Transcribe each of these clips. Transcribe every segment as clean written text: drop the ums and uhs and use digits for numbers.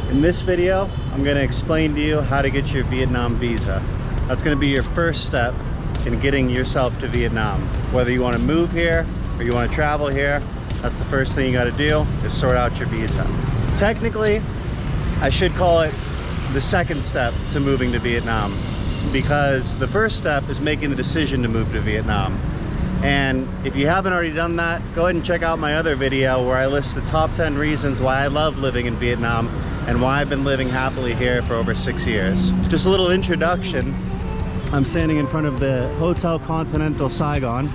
In this video, I'm going to explain to you how to get your Vietnam visa. That's going to be your first step in getting yourself to Vietnam. Whether you want to move here or you want to travel here, that's the first thing you got to do, is sort out your visa. Technically, I should call it the second step to moving to Vietnam, because the first step is making the decision to move to Vietnam. And if you haven't already done that, go ahead and check out my other video where I list the top 10 reasons why I love living in Vietnam and why I've been living happily here for over 6 years. Just a little introduction. I'm standing in front of the Hotel Continental Saigon,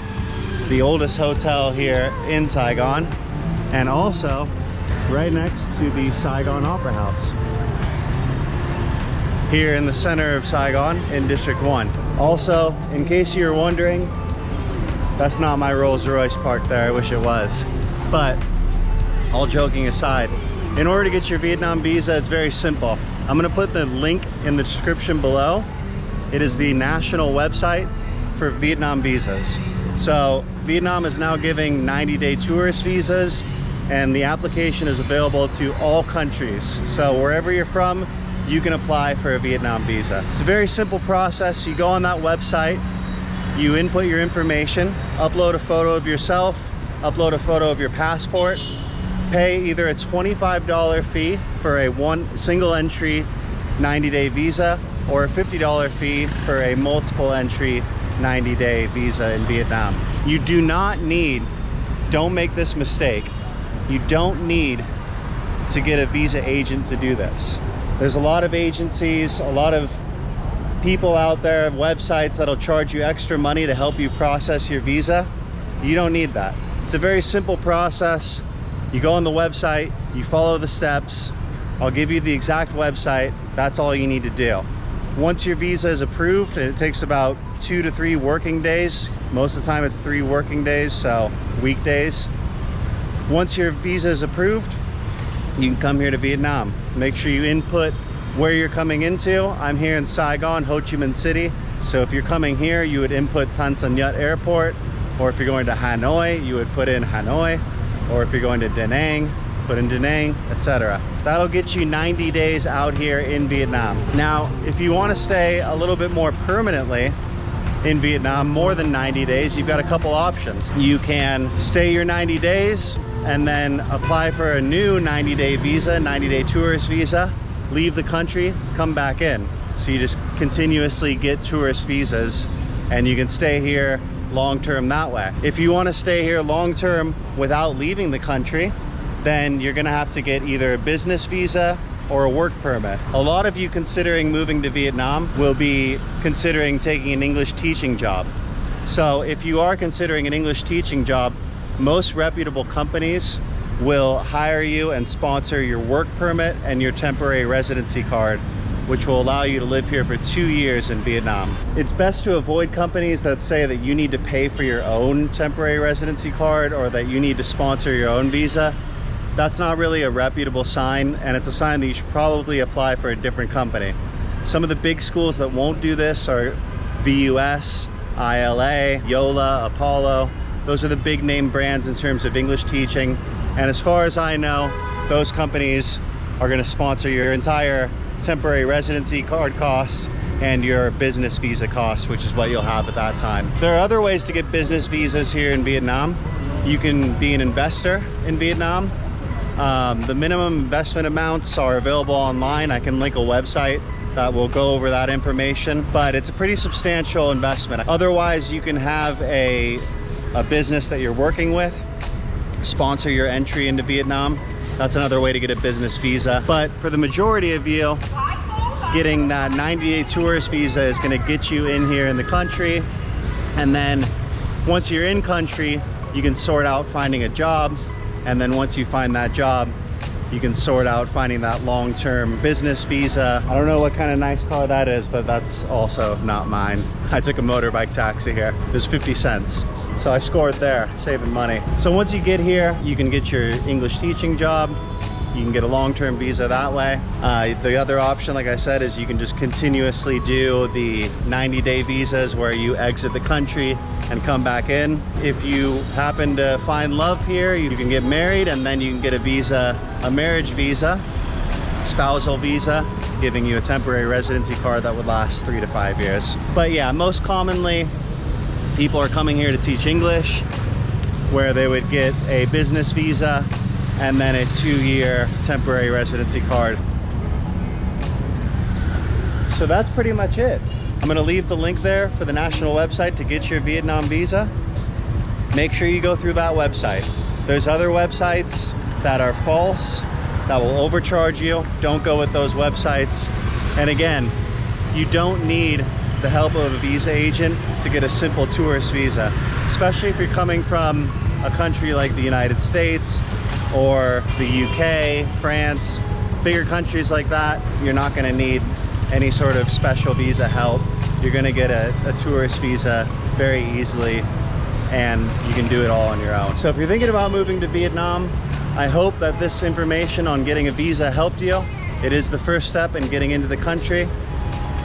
the oldest hotel here in Saigon, and also right next to the Saigon Opera House, here in the center of Saigon in District 1. Also, in case you were wondering, that's not my Rolls Royce parked there. I wish it was. But all joking aside, in order to get your Vietnam visa, it's very simple. I'm gonna put the link in the description below. It is the national website for Vietnam visas. So Vietnam is now giving 90-day tourist visas, and the application is available to all countries. So wherever you're from, you can apply for a Vietnam visa. It's a very simple process. You go on that website, you input your information, upload a photo of yourself, upload a photo of your passport, pay either a $25 fee for a single entry 90-day visa or a $50 fee for a multiple entry 90-day visa in Vietnam. You do not need, don't make this mistake, you don't need to get a visa agent to do this. There's a lot of agencies, a lot of people out there, websites that'll charge you extra money to help you process your visa. You don't need that. It's a very simple process. You go on the website, you follow the steps. I'll give you the exact website. That's all you need to do. Once your visa is approved, and it takes about 2 to 3 working days. Most of the time it's 3 working days, so weekdays. Once your visa is approved, you can come here to Vietnam. Make sure you input where you're coming into. I'm here in Saigon, Ho Chi Minh City. So if you're coming here, you would input Tan Son Nhut Airport, or if you're going to Hanoi, you would put in Hanoi, or if you're going to Da Nang, put in Da Nang, etc. That'll get you 90 days out here in Vietnam. Now, if you want to stay a little bit more permanently in Vietnam, more than 90 days, you've got a couple options. You can stay your 90 days and then apply for a new 90-day visa, 90-day tourist visa, leave the country, come back in. So you just continuously get tourist visas and you can stay here long-term that way. If you want to stay here long-term without leaving the country, then you're gonna have to get either a business visa or a work permit. A lot of you considering moving to Vietnam will be considering taking an English teaching job. So if you are considering an English teaching job, most reputable companies will hire you and sponsor your work permit and your temporary residency card, which will allow you to live here for 2 years in Vietnam. It's best to avoid companies that say that you need to pay for your own temporary residency card or that you need to sponsor your own visa. That's not really a reputable sign, and it's a sign that you should probably apply for a different company. Some of the big schools that won't do this are VUS, ILA, Yola, Apollo. Those are the big name brands in terms of English teaching. And as far as I know, those companies are going to sponsor your entire temporary residency card cost and your business visa cost, which is what you'll have at that time. There are other ways to get business visas here in Vietnam. You can be an investor in Vietnam. The minimum investment amounts are available online. I can link a website that will go over that information, but it's a pretty substantial investment. Otherwise, you can have a business that you're working with sponsor your entry into Vietnam. That's another way to get a business visa. But for the majority of you, getting that 90-day tourist visa is going to get you in here in the country. And then once you're in country, you can sort out finding a job. And then once you find that job, you can sort out finding that long-term business visa. I don't know what kind of nice car that is, but that's also not mine. I took a motorbike taxi here. It was 50 cents. So I scored there, saving money. So once you get here, you can get your English teaching job. You can get a long-term visa that way. The other option, like I said, is you can just continuously do the 90-day visas where you exit the country and come back in. If you happen to find love here, you can get married and then you can get a visa, a marriage visa. spousal visa, giving you a temporary residency card that would last 3 to 5 years. But yeah, most commonly, people are coming here to teach English, where they would get a business visa and then a 2-year temporary residency card. So that's pretty much it. I'm gonna leave the link there for the national website to get your Vietnam visa. Make sure you go through that website. There's other websites that are false, that will overcharge you. Don't go with those websites. And again, you don't need the help of a visa agent to get a simple tourist visa, especially if you're coming from a country like the United States or the UK, France, bigger countries like that. You're not gonna need any sort of special visa help. You're gonna get a tourist visa very easily, and you can do it all on your own. So if you're thinking about moving to Vietnam, I hope that this information on getting a visa helped you. It is the first step in getting into the country,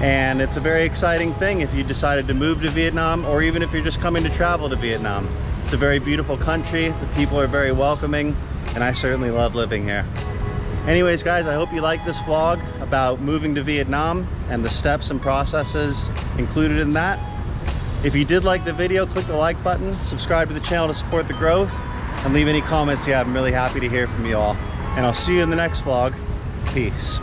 and it's a very exciting thing if you decided to move to Vietnam, or even if you're just coming to travel to Vietnam. It's a very beautiful country, the people are very welcoming, and I certainly love living here. Anyways guys, I hope you liked this vlog about moving to Vietnam and the steps and processes included in that. If you did like the video, click the like button, subscribe to the channel to support the growth, and leave any comments you have. I'm really happy to hear from you all. And I'll see you in the next vlog. Peace.